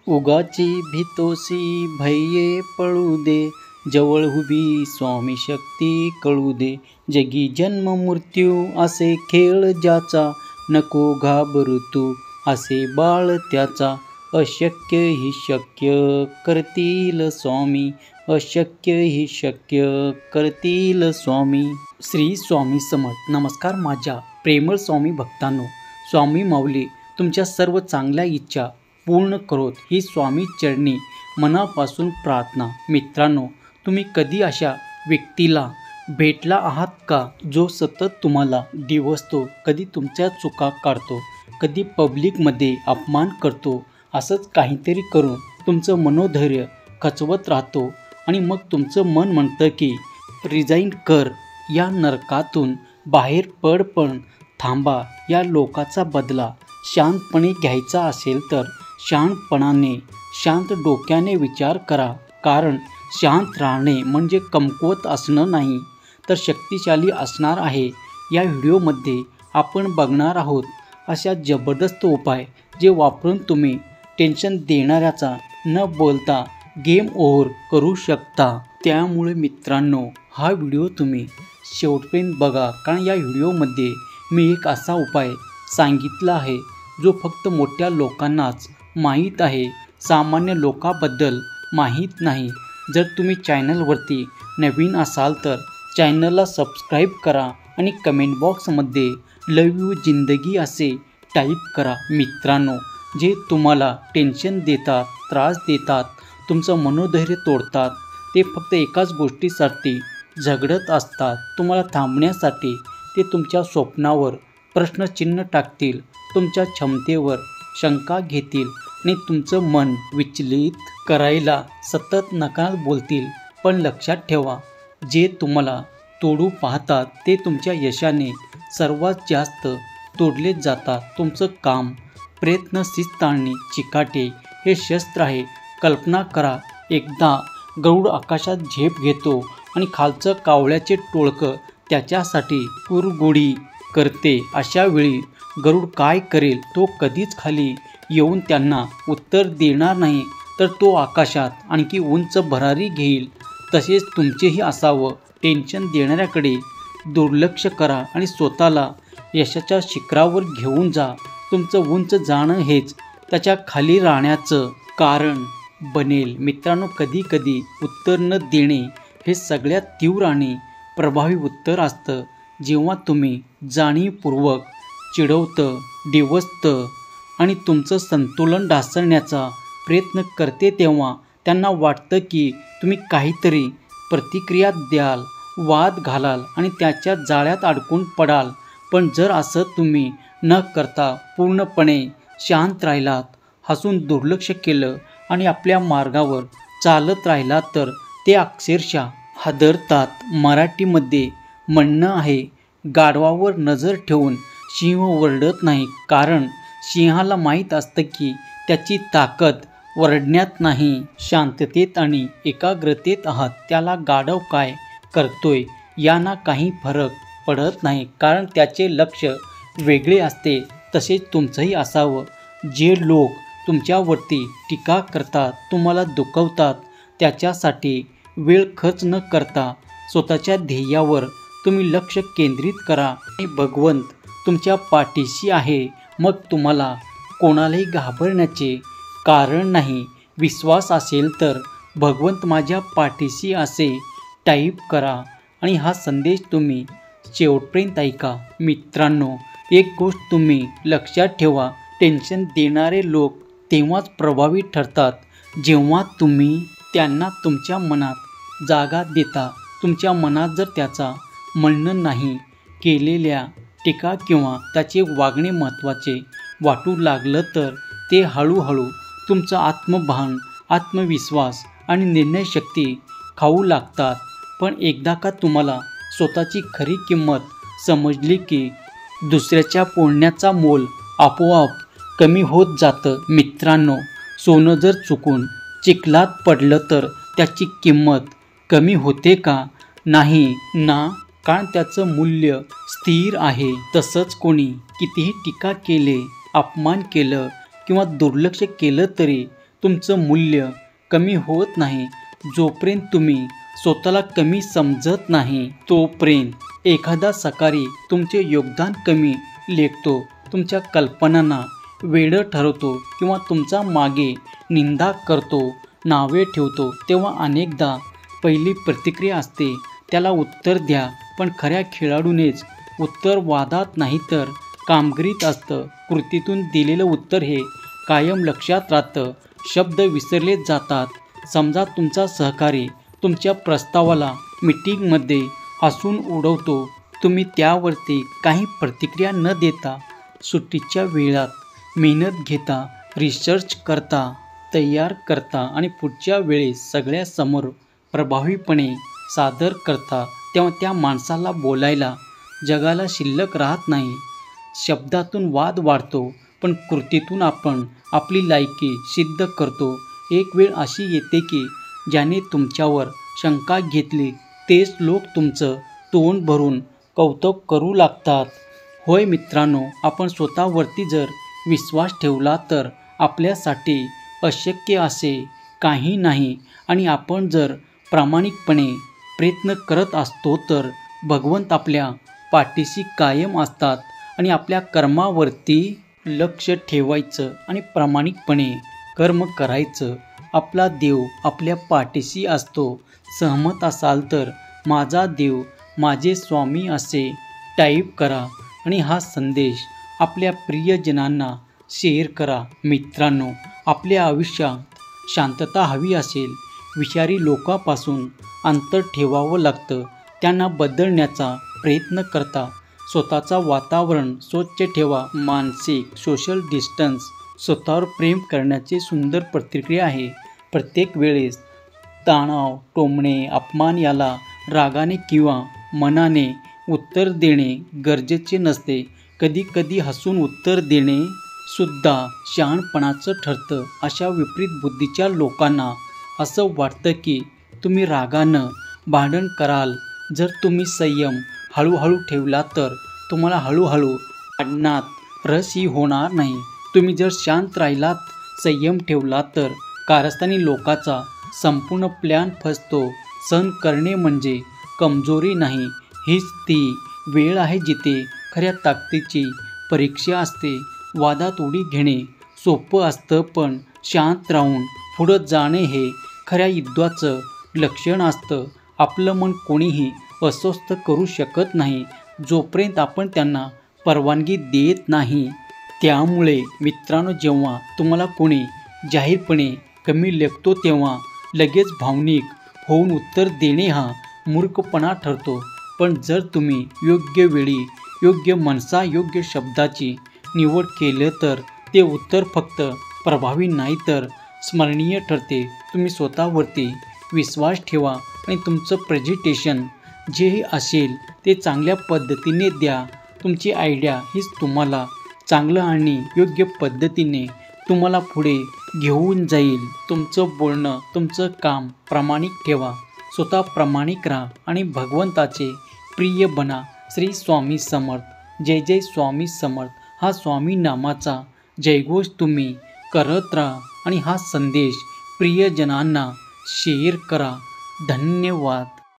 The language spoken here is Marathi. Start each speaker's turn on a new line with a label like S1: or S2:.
S1: उगाची भीतोसी भये पळू दे, जवळ उभी स्वामी शक्ती कळू दे. जगी जन्म मृत्यू असे खेळ ज्याचा, नको घाबरू तू असे बाळ त्याचा. अशक्य ही शक्य करतील स्वामी, अशक्य ही शक्य करतील स्वामी. श्री स्वामी समर्थ. नमस्कार माझ्या प्रेमळ स्वामी भक्तांनो. स्वामी माऊली तुमच्या सर्व चांगल्या इच्छा पूर्ण करोत ही स्वामी चरणी मनापासून प्रार्थना. मित्रांनो, तुम्ही कधी अशा व्यक्तीला भेटला आहात का जो सतत तुम्हाला डिवचतो, कधी तुमच्या चुका काढतो, कधी पब्लिकमध्ये अपमान करतो, असंच काहीतरी करून तुमचं मनोधैर्य खचवत राहतो आणि मग तुमचं मन म्हणतं की रिझाईन कर, या नरकातून बाहेर पड, पण थांबा, या लोकाचा बदला शांतपणे घ्यायचा असेल तर शांतपणाने शांत डोक्याने विचार करा. कारण शांत राहणे म्हणजे कमकुवत असणं नाही तर शक्तिशाली असणार आहे. या व्हिडिओमध्ये आपण बघणार आहोत अशा जबरदस्त उपाय जे वापरून तुम्ही टेन्शन देणाऱ्याचा न बोलता गेम ओव्हर करू शकता. त्यामुळे मित्रांनो, हा व्हिडिओ तुम्ही शेवटपर्यंत बघा, कारण या व्हिडिओमध्ये मी एक असा उपाय सांगितला आहे जो फक्त मोठ्या लोकांनाच माहीत आहे, सामान्य लोकांबद्दल माहीत नाही. जर तुम्ही चॅनलवरती नवीन असाल तर चॅनलला सबस्क्राईब करा आणि कमेंट बॉक्समध्ये लव यू जिंदगी असे टाईप करा. मित्रांनो, जे तुम्हाला टेन्शन देतात, त्रास देतात, तुमचं मनोधैर्य तोडतात, ते फक्त एकाच गोष्टीसाठी झगडत असतात. तुम्हाला थांबण्यासाठी ते तुमच्या स्वप्नावर प्रश्नचिन्ह टाकतील, तुमच्या क्षमतेवर शंका घेतील आणि तुमचं मन विचलित करायला सतत नकारात्मक बोलतील. पण लक्षात ठेवा, जे तुम्हाला तोडू पाहतात ते तुमच्या यशाने सर्वात जास्त तोडले जातात. तुमचं काम, प्रयत्न, शिस्त आणि चिकाटे हे शस्त्र आहे. कल्पना करा, एकदा गरुड आकाशात झेप घेतो आणि खालचं कावळ्याचे टोळकं त्याच्यासाठी कुरगुडी करते. अशा वेळी गरुड काय करेल? तो कधीच खाली येऊन त्यांना उत्तर देणार नाही, तर तो आकाशात आणखी उंच भरारी घेईल. तसेच तुमचेही असावं. टेन्शन देणाऱ्याकडे दुर्लक्ष करा आणि स्वतःला यशाच्या शिखरावर घेऊन जा. तुमचं उंच जाणं हेच त्याच्या खाली राहण्याचं कारण बनेल. मित्रांनो, कधी कधी उत्तर न देणे हे सगळ्यात तीव्र आणि प्रभावी उत्तर असतं. जेव्हा तुम्ही जाणीवपूर्वक चिडवतं, डिवचतं आणि तुमचं संतुलन ढासळण्याचा प्रयत्न करते, तेव्हा त्यांना वाटतं की तुम्ही काहीतरी प्रतिक्रिया द्याल, वाद घालाल आणि त्याच्या जाळ्यात अडकून पडाल. पण जर असं तुम्ही न करता पूर्णपणे शांत राहिलात, हसून दुर्लक्ष केलं आणि आपल्या मार्गावर चालत राहिलात, तर ते अक्षरशः हादरतात. मराठीमध्ये म्हणणं आहे, गाढवावर नजर ठेवून सिंह ओरडत नाही, कारण सिंहाला माहीत असतं की त्याची ताकद ओरडण्यात नाही, शांततेत आणि एकाग्रतेत आहात. त्याला गाढव काय करतोय यांना काही फरक पडत नाही, कारण त्याचे लक्ष वेगळे असते. तसेच तुमचंही असावं. जे लोक तुमच्यावरती टीका करतात, तुम्हाला दुखवतात, त्याच्यासाठी वेळ खर्च न करता स्वतःच्या ध्येयावर तुम्ही लक्ष केंद्रित करा आणि भगवंत तुमच्या पाठीशी आहे. मग तुम्हाला कोणालाही घाबरण्याचे कारण नाही. विश्वास असेल तर भगवंत माझ्या पाठीशी असे टाईप करा आणि हा संदेश तुम्ही शेवटपर्यंत ऐका. मित्रांनो, एक गोष्ट तुम्ही लक्षात ठेवा, टेन्शन देणारे लोक तेव्हाच प्रभावी ठरतात जेव्हा तुम्ही त्यांना तुमच्या मनात जागा देता. तुमच्या मनात जर त्याचा म्हणणं नाही केलेल्या टीका किंवा त्याचे वागणे महत्त्वाचे वाटू लागलं, तर ते हळूहळू तुमचं आत्मभान, आत्मविश्वास आणि निर्णयशक्ती खाऊ लागतात. पण एकदा का तुम्हाला स्वतःची खरी किंमत समजली की दुसऱ्याच्या बोलण्याचा मोल आपोआप कमी होत जातं. मित्रांनो, सोनं जर चुकून चिखलात पडलं तर त्याची किंमत कमी होते का? नाही ना, कारण त्याचं मूल्य स्थिर आहे. तसंच कोणी कितीही टीका केले, अपमान केलं किंवा दुर्लक्ष केलं तरी तुमचं मूल्य कमी होत नाही. जोपर्यंत तुम्ही स्वतःला कमी समजत नाही तोपर्यंत एखादा सकारी तुमचे योगदान कमी लेखतो, तुमच्या कल्पनांना वेडं ठरवतो किंवा तुमचा मागे निंदा करतो, नावे ठेवतो, तेव्हा अनेकदा पहिली प्रतिक्रिया असते त्याला उत्तर द्या. पण खऱ्या खेळाडूनेच उत्तर वादात नाही तर कामगिरीत असतं. कृतीतून दिलेलं उत्तर हे कायम लक्षात राहतं. शब्द विसरले जातात. समजा तुमचा सहकारी तुमच्या प्रस्तावाला मीटिंगमध्ये हसून उडवतो. तुम्ही त्यावरती काही प्रतिक्रिया न देता सुट्टीच्या वेळात मेहनत घेता, रिसर्च करता, तयार करता आणि पुढच्या वेळेस सगळ्यासमोर प्रभावीपणे सादर करता, तेव्हा त्या माणसाला बोलायला जगाला शिल्लक राहत नाही. शब्दातून वाद वाढतो पण कृतीतून आपण आपली लायकी सिद्ध करतो. एक वेळ अशी येते की ज्याने तुमच्यावर शंका घेतली तेच लोक तुमचं तोंड भरून कौतुक करू लागतात. होय मित्रांनो, आपण स्वतःवरती जर विश्वास ठेवला तर आपल्यासाठी अशक्य असे काही नाही आणि आपण जर प्रामाणिकपणे प्रयत्न करत असतो तर भगवंत आपल्या पाठीशी कायम असतात. आणि आपल्या कर्मावरती लक्ष ठेवायचं आणि प्रामाणिकपणे कर्म करायचं. आपला देव आपल्या पाठीशी असतो. सहमत असाल तर माझा देव माझे स्वामी असे टाईप करा आणि हा संदेश आपल्या प्रियजनांना शेअर करा. मित्रांनो, आपल्या आयुष्यात शांतता हवी असेल, विषारी लोकांपासून अंतर ठेवावं लागतं. त्यांना बदलण्याचा प्रयत्न करता. स्वतःचं वातावरण स्वच्छ ठेवा. मानसिक सोशल डिस्टन्स स्वतःवर प्रेम करण्याची सुंदर प्रतिक्रिया आहे. प्रत्येक वेळेस तणाव, टोमणे, अपमान याला रागाने किंवा मनाने उत्तर देणे गरजेचे नसते. कधी कधी हसून उत्तर देणे सुद्धा शहाणपणाचं ठरतं. अशा विपरीत बुद्धीच्या लोकांना असं वाटतं की तुम्ही रागानं भांडण कराल. जर तुम्ही संयम हळूहळू ठेवला तर तुम्हाला हळूहळू भांडणात रसही होणार नाही. तुम्ही जर शांत राहिलात, संयम ठेवला तर कारस्थानी लोकांचा संपूर्ण प्लॅन फसतो. सहन करणे म्हणजे कमजोरी नाही, हीच ती वेळ आहे जिथे खऱ्या ताकदीची परीक्षा असते. वादात उडी घेणे सोपं असतं पण शांत राहून पुढं जाणे हे खऱ्या युद्धाचं लक्षण असतं. आपलं मन कोणीही अस्वस्थ करू शकत नाही जोपर्यंत आपण त्यांना परवानगी देत नाही. त्यामुळे मित्रांनो, जेव्हा तुम्हाला कोणी जाहीरपणे कमी लेखतो तेव्हा लगेच भावनिक होऊन उत्तर देणे हा मूर्खपणा ठरतो. पण जर तुम्ही योग्य वेळी योग्य माणसा योग्य शब्दाची निवड केलं तर ते उत्तर फक्त प्रभावी नाही तर स्मरणीय ठरते. तुम्ही स्वतःवरती विश्वास ठेवा आणि तुमचं प्रेझेंटेशन जे असेल ते चांगल्या पद्धतीने द्या. तुमची आयडिया हीच तुम्हाला चांगलं आणि योग्य पद्धतीने तुम्हाला पुढे घेऊन जाईल. तुमचं बोलणं, तुमचं काम प्रामाणिक ठेवा. स्वतः प्रामाणिक राहा आणि भगवंताचे प्रिय बना. श्री स्वामी समर्थ. जय जय स्वामी समर्थ. हा स्वामी नामाचा जयघोष तुम्ही करत राहा आणि हा संदेश प्रियजनांना शेअर करा. धन्यवाद.